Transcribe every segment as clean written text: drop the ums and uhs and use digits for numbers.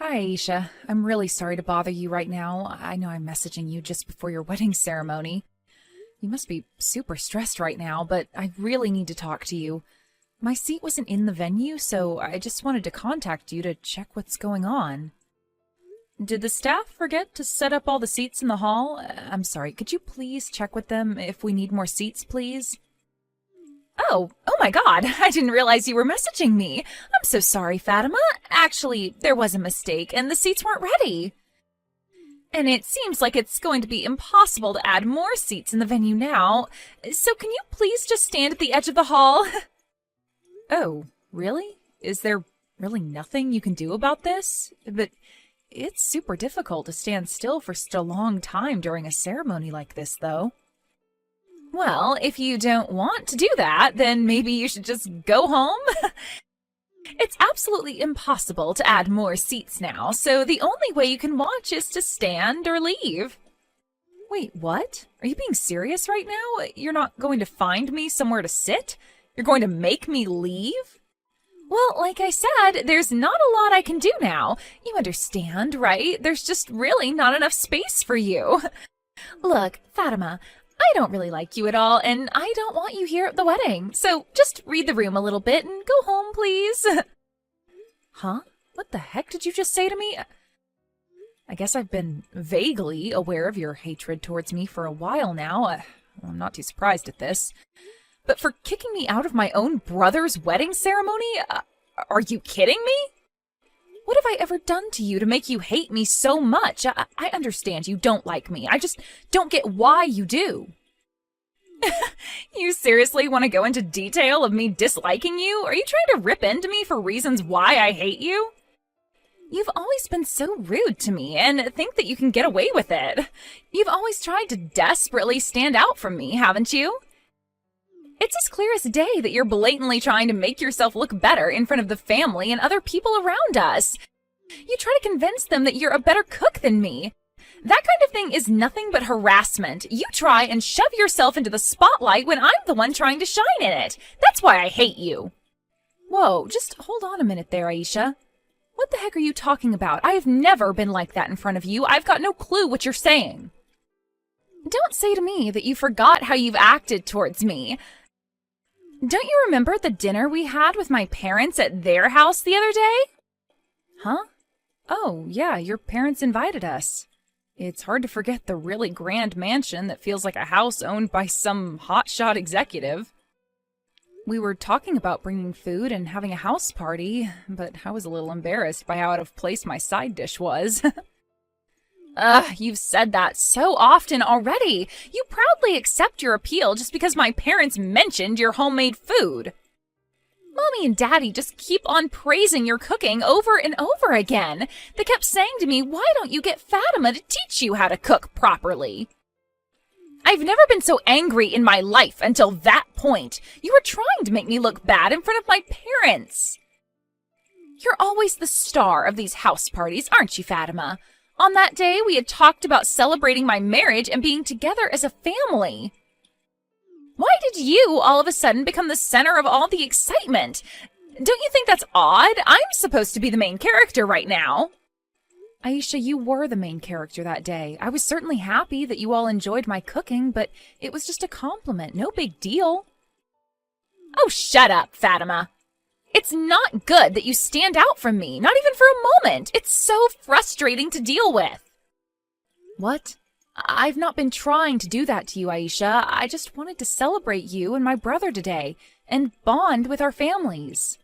Hi, Aisha. I'm really sorry to bother you right now. I know I'm messaging you just before your wedding ceremony. You must be super stressed right now, but I really need to talk to you. My seat wasn't in the venue, so I just wanted to contact you to check what's going on. Did the staff forget to set up all the seats in the hall? I'm sorry, could you please check with them if we need more seats, please? Oh my God, I didn't realize you were messaging me. I'm so sorry, Fatima. Actually, there was a mistake and the seats weren't ready. And it seems like it's going to be impossible to add more seats in the venue now. So can you please just stand at the edge of the hall? Oh, really? Is there really nothing you can do about this? But it's super difficult to stand still for such a long time during a ceremony like this, though. Well, if you don't want to do that, then maybe you should just go home. It's absolutely impossible to add more seats now, so the only way you can watch is to stand or leave. Wait, what? Are you being serious right now? You're not going to find me somewhere to sit? You're going to make me leave? Well, like I said, there's not a lot I can do now. You understand, right? There's just really not enough space for you. Look, Fatima, I don't really like you at all, and I don't want you here at the wedding. So just read the room a little bit and go home, please. Huh? What the heck did you just say to me? I guess I've been vaguely aware of your hatred towards me for a while now. I'm not too surprised at this. But for kicking me out of my own brother's wedding ceremony? Are you kidding me? What have I ever done to you to make you hate me so much? I understand you don't like me. I just don't get why you do. You seriously want to go into detail of me disliking you? Are you trying to rip into me for reasons why I hate you? You've always been so rude to me and think that you can get away with it. You've always tried to desperately stand out from me, haven't you? It's as clear as day that you're blatantly trying to make yourself look better in front of the family and other people around us. You try to convince them that you're a better cook than me. That kind of thing is nothing but harassment. You try and shove yourself into the spotlight when I'm the one trying to shine in it. That's why I hate you. Whoa, just hold on a minute there, Aisha. What the heck are you talking about? I have never been like that in front of you. I've got no clue what you're saying. Don't say to me that you forgot how you've acted towards me. Don't you remember the dinner we had with my parents at their house the other day? Huh? Oh, yeah, your parents invited us. It's hard to forget the really grand mansion that feels like a house owned by some hotshot executive. We were talking about bringing food and having a house party, but I was a little embarrassed by how out of place my side dish was. You've said that so often already. You proudly accept your appeal just because my parents mentioned your homemade food. Mommy and Daddy just keep on praising your cooking over and over again. They kept saying to me, why don't you get Fatima to teach you how to cook properly? I've never been so angry in my life until that point. You were trying to make me look bad in front of my parents. You're always the star of these house parties, aren't you, Fatima? On that day, we had talked about celebrating my marriage and being together as a family. Why did you all of a sudden become the center of all the excitement? Don't you think that's odd? I'm supposed to be the main character right now. Aisha, you were the main character that day. I was certainly happy that you all enjoyed my cooking, but it was just a compliment, no big deal. Oh, shut up, Fatima. It's not good that you stand out from me, not even for a moment. It's so frustrating to deal with. What? I've not been trying to do that to you, Aisha. I just wanted to celebrate you and my brother today and bond with our families.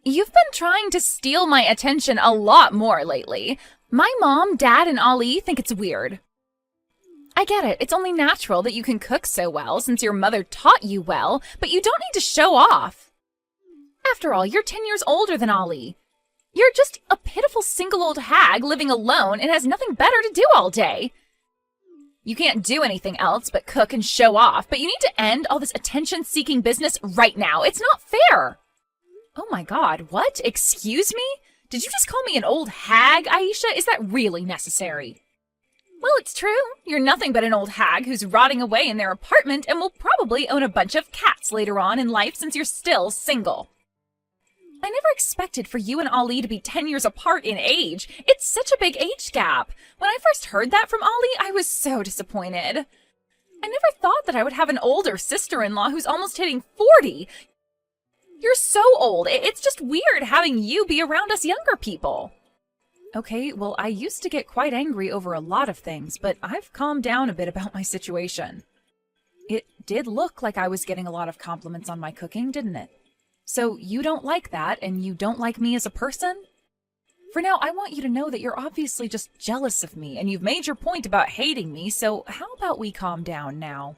You've been trying to steal my attention a lot more lately. My mom, dad, and Ali think it's weird. I get it. It's only natural that you can cook so well since your mother taught you well, but you don't need to show off. After all, you're 10 years older than Ali. You're just a pitiful single old hag living alone and has nothing better to do all day. You can't do anything else but cook and show off, but you need to end all this attention-seeking business right now. It's not fair. Oh my God, what? Excuse me? Did you just call me an old hag, Aisha? Is that really necessary? Well, it's true. You're nothing but an old hag who's rotting away in their apartment and will probably own a bunch of cats later on in life since you're still single. I never expected for you and Ali to be 10 years apart in age. It's such a big age gap. When I first heard that from Ali, I was so disappointed. I never thought that I would have an older sister-in-law who's almost hitting 40. You're so old. It's just weird having you be around us younger people. Okay, well, I used to get quite angry over a lot of things, but I've calmed down a bit about my situation. It did look like I was getting a lot of compliments on my cooking, didn't it? So you don't like that, and you don't like me as a person? For now, I want you to know that you're obviously just jealous of me, and you've made your point about hating me, so how about we calm down now?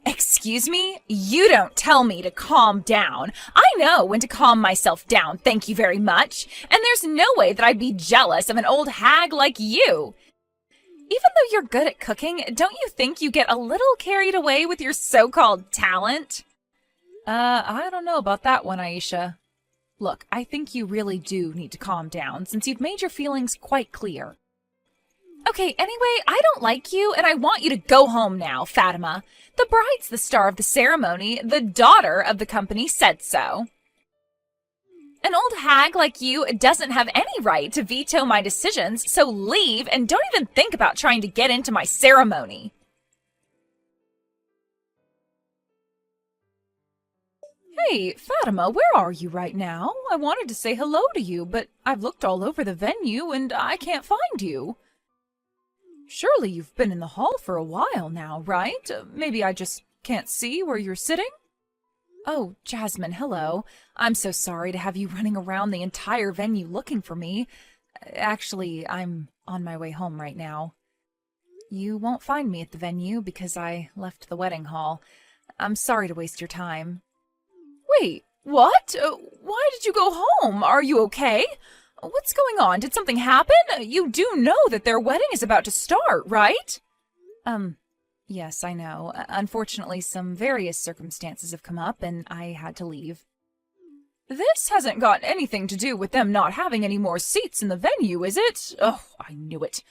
Excuse me? You don't tell me to calm down. I know when to calm myself down, thank you very much. And there's no way that I'd be jealous of an old hag like you. Even though you're good at cooking, don't you think you get a little carried away with your so-called talent? I don't know about that one, Aisha. Look, I think you really do need to calm down, since you've made your feelings quite clear. Okay, anyway, I don't like you, and I want you to go home now, Fatima. The bride's the star of the ceremony. The daughter of the company said so. An old hag like you doesn't have any right to veto my decisions, so leave and don't even think about trying to get into my ceremony. Hey, Fatima, where are you right now? I wanted to say hello to you, but I've looked all over the venue and I can't find you. Surely you've been in the hall for a while now, right? Maybe I just can't see where you're sitting? Oh, Jasmine, hello. I'm so sorry to have you running around the entire venue looking for me. Actually, I'm on my way home right now. You won't find me at the venue because I left the wedding hall. I'm sorry to waste your time. Wait, what? Why did you go home? Are you okay? What's going on? Did something happen? You do know that their wedding is about to start, right? Yes, I know. Unfortunately, some various circumstances have come up, and I had to leave. This hasn't got anything to do with them not having any more seats in the venue, is it? Oh, I knew it.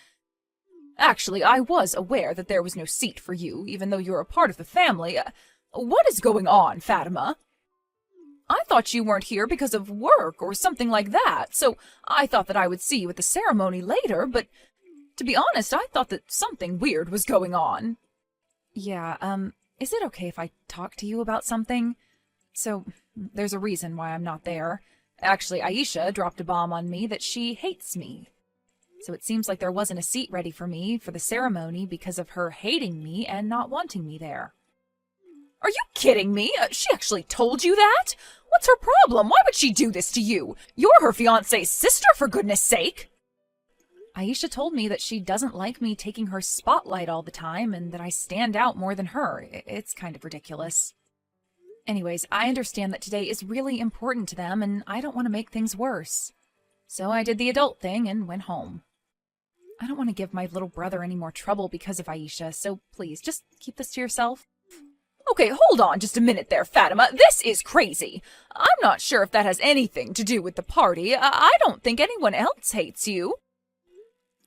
Actually, I was aware that there was no seat for you, even though you're a part of the family. What is going on, Fatima? I thought you weren't here because of work or something like that, so I thought that I would see you at the ceremony later, but to be honest, I thought that something weird was going on. Yeah, is it okay if I talk to you about something? So, there's a reason why I'm not there. Actually, Aisha dropped a bomb on me that she hates me. So it seems like there wasn't a seat ready for me for the ceremony because of her hating me and not wanting me there. Are you kidding me? She actually told you that? What's her problem? Why would she do this to you? You're her fiancé's sister, for goodness sake! Aisha told me that she doesn't like me taking her spotlight all the time and that I stand out more than her. It's kind of ridiculous. Anyways, I understand that today is really important to them and I don't want to make things worse. So I did the adult thing and went home. I don't want to give my little brother any more trouble because of Aisha, so please, just keep this to yourself. Okay, hold on just a minute there, Fatima. This is crazy. I'm not sure if that has anything to do with the party. I don't think anyone else hates you.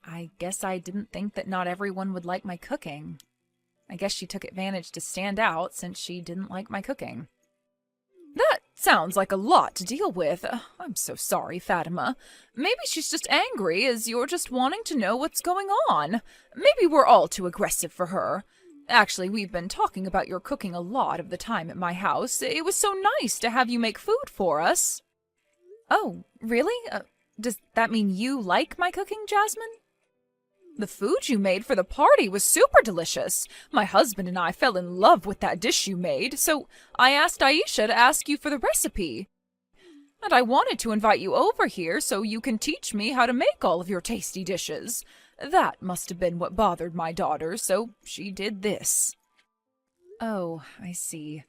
I guess I didn't think that not everyone would like my cooking. I guess she took advantage to stand out since she didn't like my cooking. That sounds like a lot to deal with. I'm so sorry, Fatima. Maybe she's just angry as you're just wanting to know what's going on. Maybe we're all too aggressive for her. Actually, we've been talking about your cooking a lot of the time at my house. It was so nice to have you make food for us. Oh, really? Does that mean you like my cooking, Jasmine? The food you made for the party was super delicious. My husband and I fell in love with that dish you made, so I asked Aisha to ask you for the recipe. And I wanted to invite you over here so you can teach me how to make all of your tasty dishes. That must have been what bothered my daughter, so she did this. Oh, I see.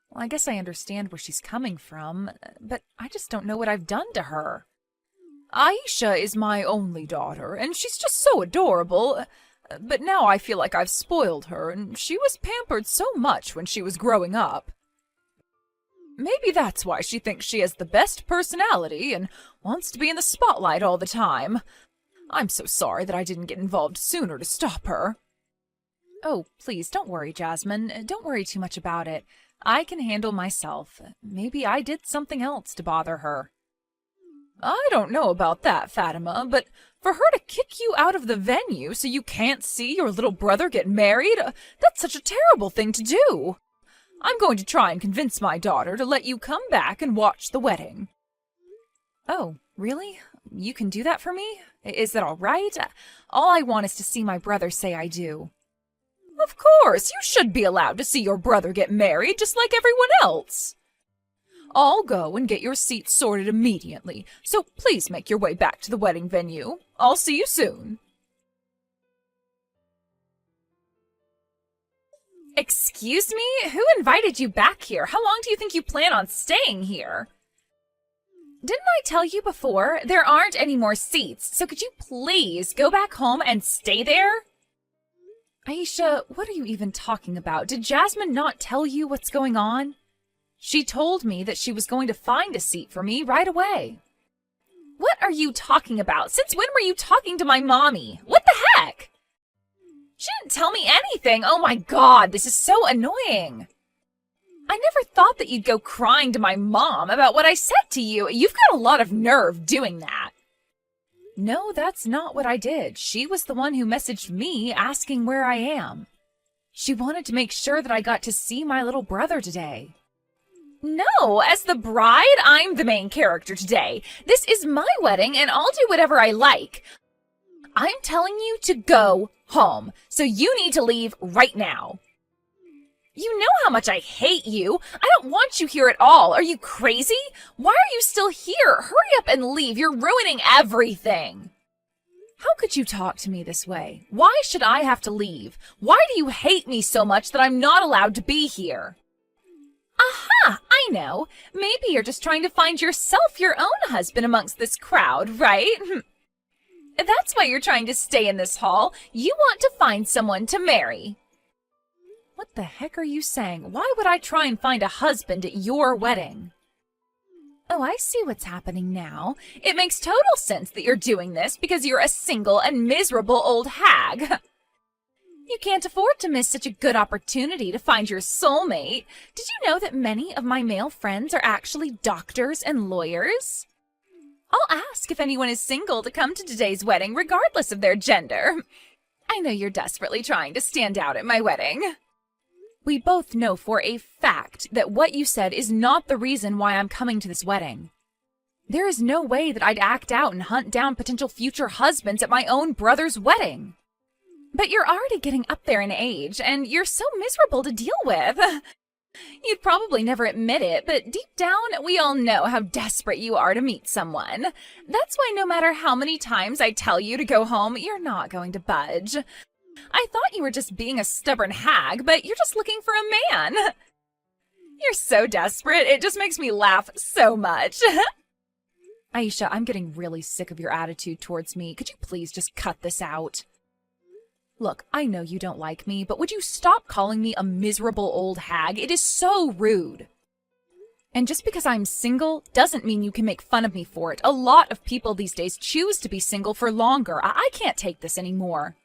Well, I guess I understand where she's coming from, but I just don't know what I've done to her. Aisha is my only daughter, and she's just so adorable, but now I feel like I've spoiled her, and she was pampered so much when she was growing up. Maybe that's why she thinks she has the best personality and wants to be in the spotlight all the time. I'm so sorry that I didn't get involved sooner to stop her. Oh, please, don't worry, Jasmine. Don't worry too much about it. I can handle myself. Maybe I did something else to bother her. I don't know about that, Fatima, but for her to kick you out of the venue so you can't see your little brother get married, that's such a terrible thing to do. I'm going to try and convince my daughter to let you come back and watch the wedding. Oh, really? You can do that for me? Is that all right? All I want is to see my brother say I do. Of course, you should be allowed to see your brother get married just like everyone else. I'll go and get your seats sorted immediately, so please make your way back to the wedding venue. I'll see you soon. Excuse me? Who invited you back here? How long do you think you plan on staying here? Didn't I tell you before? There aren't any more seats, so could you please go back home and stay there? Aisha, what are you even talking about? Did Jasmine not tell you what's going on? She told me that she was going to find a seat for me right away. What are you talking about? Since when were you talking to my mommy? What the heck? She didn't tell me anything. Oh my God, this is so annoying. I never thought that you'd go crying to my mom about what I said to you. You've got a lot of nerve doing that. No, that's not what I did. She was the one who messaged me asking where I am. She wanted to make sure that I got to see my little brother today. No, as the bride, I'm the main character today. This is my wedding and I'll do whatever I like. I'm telling you to go home, so you need to leave right now. You know how much I hate you. I don't want you here at all. Are you crazy? Why are you still here? Hurry up and leave. You're ruining everything. How could you talk to me this way? Why should I have to leave? Why do you hate me so much that I'm not allowed to be here? Aha, I know. Maybe you're just trying to find yourself your own husband amongst this crowd, right? That's why you're trying to stay in this hall. You want to find someone to marry. What the heck are you saying? Why would I try and find a husband at your wedding? Oh, I see what's happening now. It makes total sense that you're doing this because you're a single and miserable old hag. You can't afford to miss such a good opportunity to find your soulmate. Did you know that many of my male friends are actually doctors and lawyers? I'll ask if anyone is single to come to today's wedding, regardless of their gender. I know you're desperately trying to stand out at my wedding. We both know for a fact that what you said is not the reason why I'm coming to this wedding. There is no way that I'd act out and hunt down potential future husbands at my own brother's wedding. But you're already getting up there in age, and you're so miserable to deal with. You'd probably never admit it, but deep down, we all know how desperate you are to meet someone. That's why no matter how many times I tell you to go home, you're not going to budge. I thought you were just being a stubborn hag, but you're just looking for a man. You're so desperate, it just makes me laugh so much. Aisha, I'm getting really sick of your attitude towards me. Could you please just cut this out? Look, I know you don't like me, but would you stop calling me a miserable old hag? It is so rude. And just because I'm single doesn't mean you can make fun of me for it. A lot of people these days choose to be single for longer. I can't take this anymore.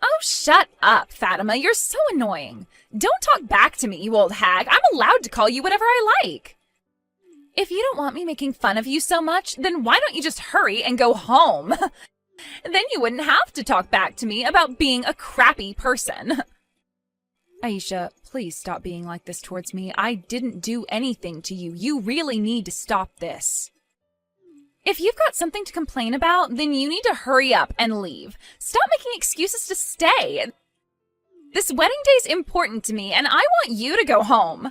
Oh, shut up, Fatima. You're so annoying. Don't talk back to me, you old hag. I'm allowed to call you whatever I like. If you don't want me making fun of you so much, then why don't you just hurry and go home? Then you wouldn't have to talk back to me about being a crappy person. Aisha, please stop being like this towards me. I didn't do anything to you. You really need to stop this. If you've got something to complain about, then you need to hurry up and leave. Stop making excuses to stay. This wedding day's important to me, and I want you to go home.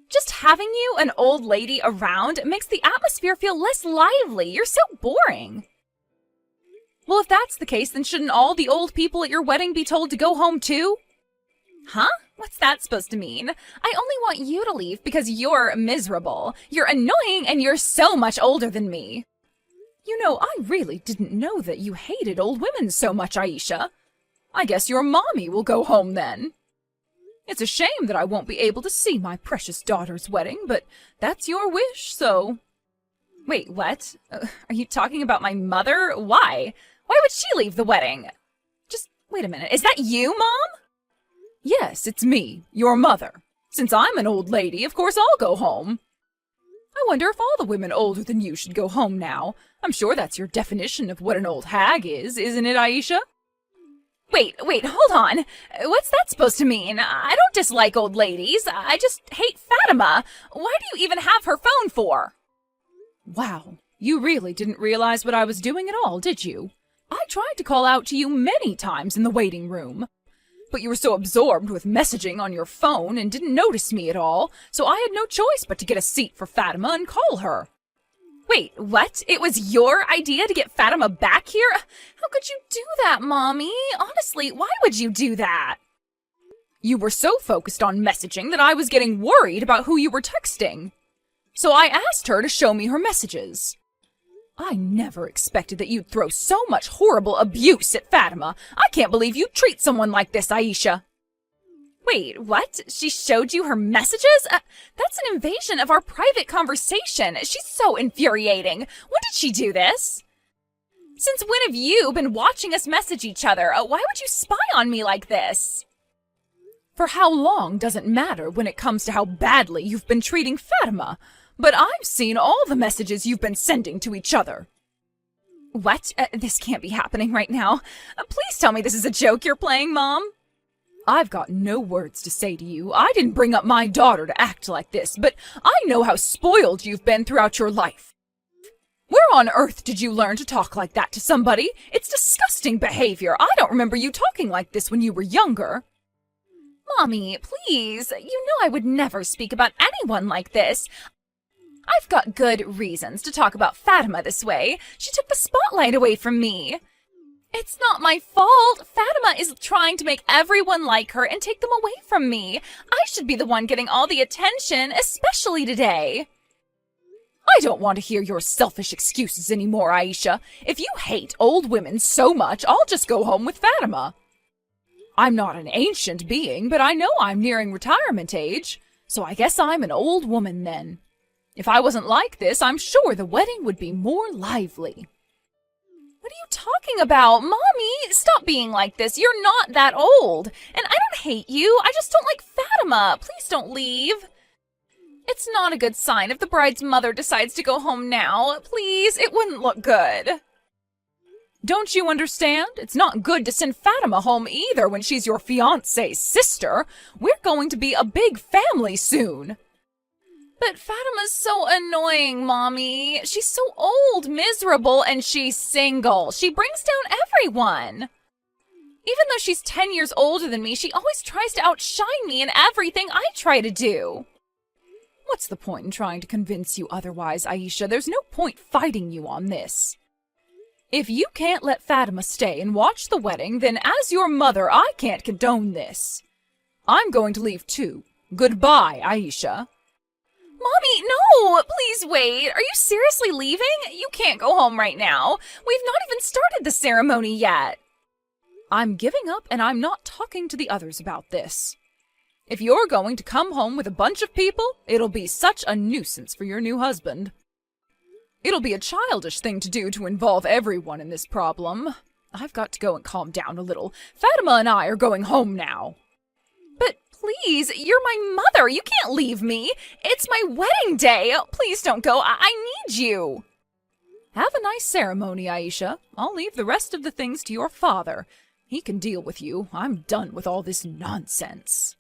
Just having you, an old lady, around makes the atmosphere feel less lively. You're so boring. Well, if that's the case, then shouldn't all the old people at your wedding be told to go home too? Huh? What's that supposed to mean? I only want you to leave because you're miserable. You're annoying and you're so much older than me. You know, I really didn't know that you hated old women so much, Aisha. I guess your mommy will go home then. It's a shame that I won't be able to see my precious daughter's wedding, but that's your wish, so... Wait, what? Are you talking about my mother? Why? Why would she leave the wedding? Just wait a minute. Is that you, Mom? Yes, it's me, your mother. Since I'm an old lady, of course I'll go home. I wonder if all the women older than you should go home now. I'm sure that's your definition of what an old hag is, isn't it, Aisha? Wait, hold on. What's that supposed to mean? I don't dislike old ladies. I just hate Fatima. Why do you even have her phone for? Wow, you really didn't realize what I was doing at all, did you? I tried to call out to you many times in the waiting room. But you were so absorbed with messaging on your phone and didn't notice me at all, so I had no choice but to get a seat for Fatima and call her. Wait, what? It was your idea to get Fatima back here? How could you do that, Mommy? Honestly, why would you do that? You were so focused on messaging that I was getting worried about who you were texting. So I asked her to show me her messages. I never expected that you'd throw so much horrible abuse at Fatima. I can't believe you'd treat someone like this, Aisha. Wait, what? She showed you her messages? That's an invasion of our private conversation. She's so infuriating. When did she do this? Since when have you been watching us message each other? Why would you spy on me like this? For how long doesn't matter when it comes to how badly you've been treating Fatima. But I've seen all the messages you've been sending to each other. What? This can't be happening right now. Please tell me this is a joke you're playing, Mom. I've got no words to say to you. I didn't bring up my daughter to act like this, but I know how spoiled you've been throughout your life. Where on earth did you learn to talk like that to somebody? It's disgusting behavior. I don't remember you talking like this when you were younger. Mommy, please. You know I would never speak about anyone like this. I've got good reasons to talk about Fatima this way. She took the spotlight away from me. It's not my fault. Fatima is trying to make everyone like her and take them away from me. I should be the one getting all the attention, especially today. I don't want to hear your selfish excuses anymore, Aisha. If you hate old women so much, I'll just go home with Fatima. I'm not an ancient being, but I know I'm nearing retirement age, so I guess I'm an old woman then. If I wasn't like this, I'm sure the wedding would be more lively. What are you talking about? Mommy, stop being like this. You're not that old. And I don't hate you. I just don't like Fatima. Please don't leave. It's not a good sign if the bride's mother decides to go home now. Please, it wouldn't look good. Don't you understand? It's not good to send Fatima home either when she's your fiancé's sister. We're going to be a big family soon. But Fatima's so annoying, Mommy. She's so old, miserable, and she's single. She brings down everyone. Even though she's 10 years older than me, she always tries to outshine me in everything I try to do. What's the point in trying to convince you otherwise, Aisha? There's no point fighting you on this. If you can't let Fatima stay and watch the wedding, then as your mother, I can't condone this. I'm going to leave too. Goodbye, Aisha. Mommy, no! Please wait. Are you seriously leaving? You can't go home right now. We've not even started the ceremony yet. I'm giving up and I'm not talking to the others about this. If you're going to come home with a bunch of people, it'll be such a nuisance for your new husband. It'll be a childish thing to do to involve everyone in this problem. I've got to go and calm down a little. Fatima and I are going home now. But please, you're my mother. You can't leave me. It's my wedding day. Please don't go. I need you. Have a nice ceremony, Aisha. I'll leave the rest of the things to your father. He can deal with you. I'm done with all this nonsense.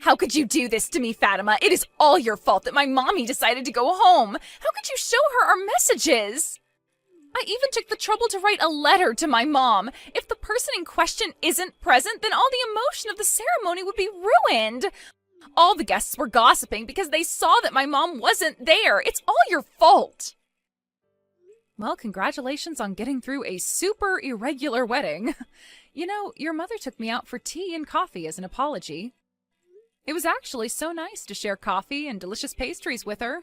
How could you do this to me, Fatima? It is all your fault that my mommy decided to go home. How could you show her our messages? I even took the trouble to write a letter to my mom. If the person in question isn't present, then all the emotion of the ceremony would be ruined. All the guests were gossiping because they saw that my mom wasn't there. It's all your fault. Well, congratulations on getting through a super irregular wedding. You know, your mother took me out for tea and coffee as an apology. It was actually so nice to share coffee and delicious pastries with her.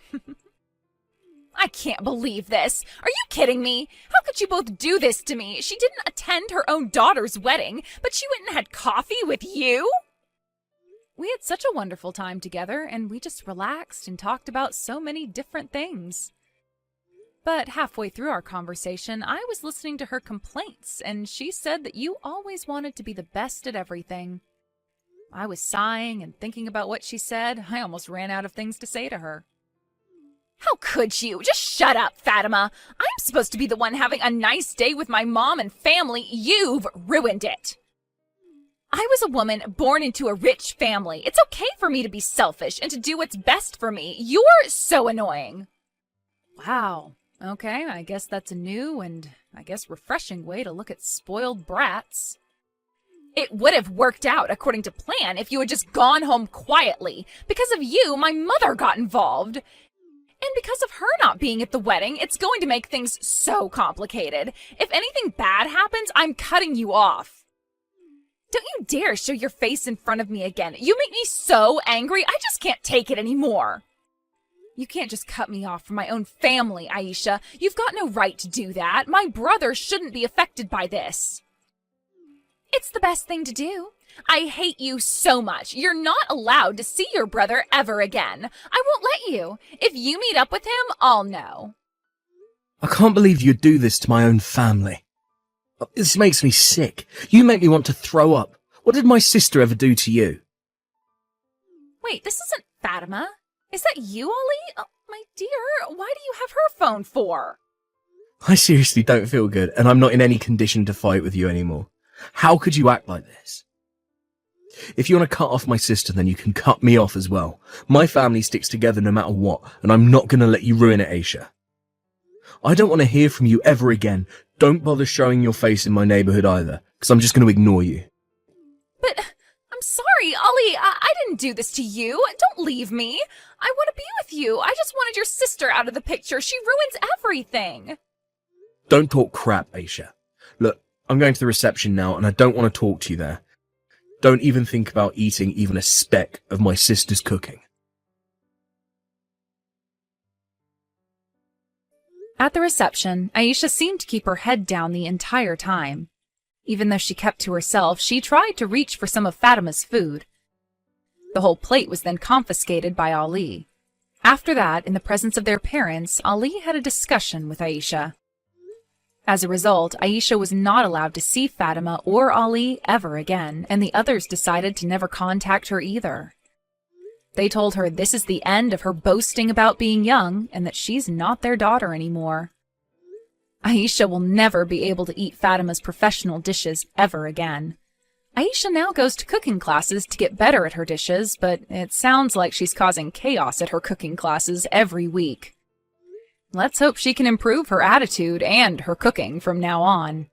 I can't believe this. Are you kidding me? How could you both do this to me? She didn't attend her own daughter's wedding, but she went and had coffee with you? We had such a wonderful time together, and we just relaxed and talked about so many different things. But halfway through our conversation, I was listening to her complaints, and she said that you always wanted to be the best at everything. I was sighing and thinking about what she said. I almost ran out of things to say to her. How could you? Just shut up, Fatima. I'm supposed to be the one having a nice day with my mom and family. You've ruined it. I was a woman born into a rich family. It's okay for me to be selfish and to do what's best for me. You're so annoying. Wow. Okay, I guess that's a new and, I guess, refreshing way to look at spoiled brats. It would have worked out according to plan if you had just gone home quietly. Because of you, my mother got involved. And because of her not being at the wedding, it's going to make things so complicated. If anything bad happens, I'm cutting you off. Don't you dare show your face in front of me again. You make me so angry, I just can't take it anymore. You can't just cut me off from my own family, Aisha. You've got no right to do that. My brother shouldn't be affected by this. It's the best thing to do. I hate you so much. You're not allowed to see your brother ever again. I won't let you. If you meet up with him, I'll know. I can't believe you'd do this to my own family. This makes me sick. You make me want to throw up. What did my sister ever do to you? Wait, this isn't Fatima. Is that you, Ollie? Oh, my dear, why do you have her phone for? I seriously don't feel good, and I'm not in any condition to fight with you anymore. How could you act like this? If you want to cut off my sister, then you can cut me off as well. My family sticks together no matter what, and I'm not going to let you ruin it, Aisha. I don't want to hear from you ever again. Don't bother showing your face in my neighborhood either, because I'm just going to ignore you. But I'm sorry, Ollie. I didn't do this to you. Don't leave me. I want to be with you. I just wanted your sister out of the picture. She ruins everything. Don't talk crap, Aisha. Look, I'm going to the reception now, and I don't want to talk to you there. Don't even think about eating even a speck of my sister's cooking. At the reception, Aisha seemed to keep her head down the entire time. Even though she kept to herself, she tried to reach for some of Fatima's food. The whole plate was then confiscated by Ali. After that, in the presence of their parents, Ali had a discussion with Aisha. As a result, Aisha was not allowed to see Fatima or Ali ever again, and the others decided to never contact her either. They told her this is the end of her boasting about being young and that she's not their daughter anymore. Aisha will never be able to eat Fatima's professional dishes ever again. Aisha now goes to cooking classes to get better at her dishes, but it sounds like she's causing chaos at her cooking classes every week. Let's hope she can improve her attitude and her cooking from now on.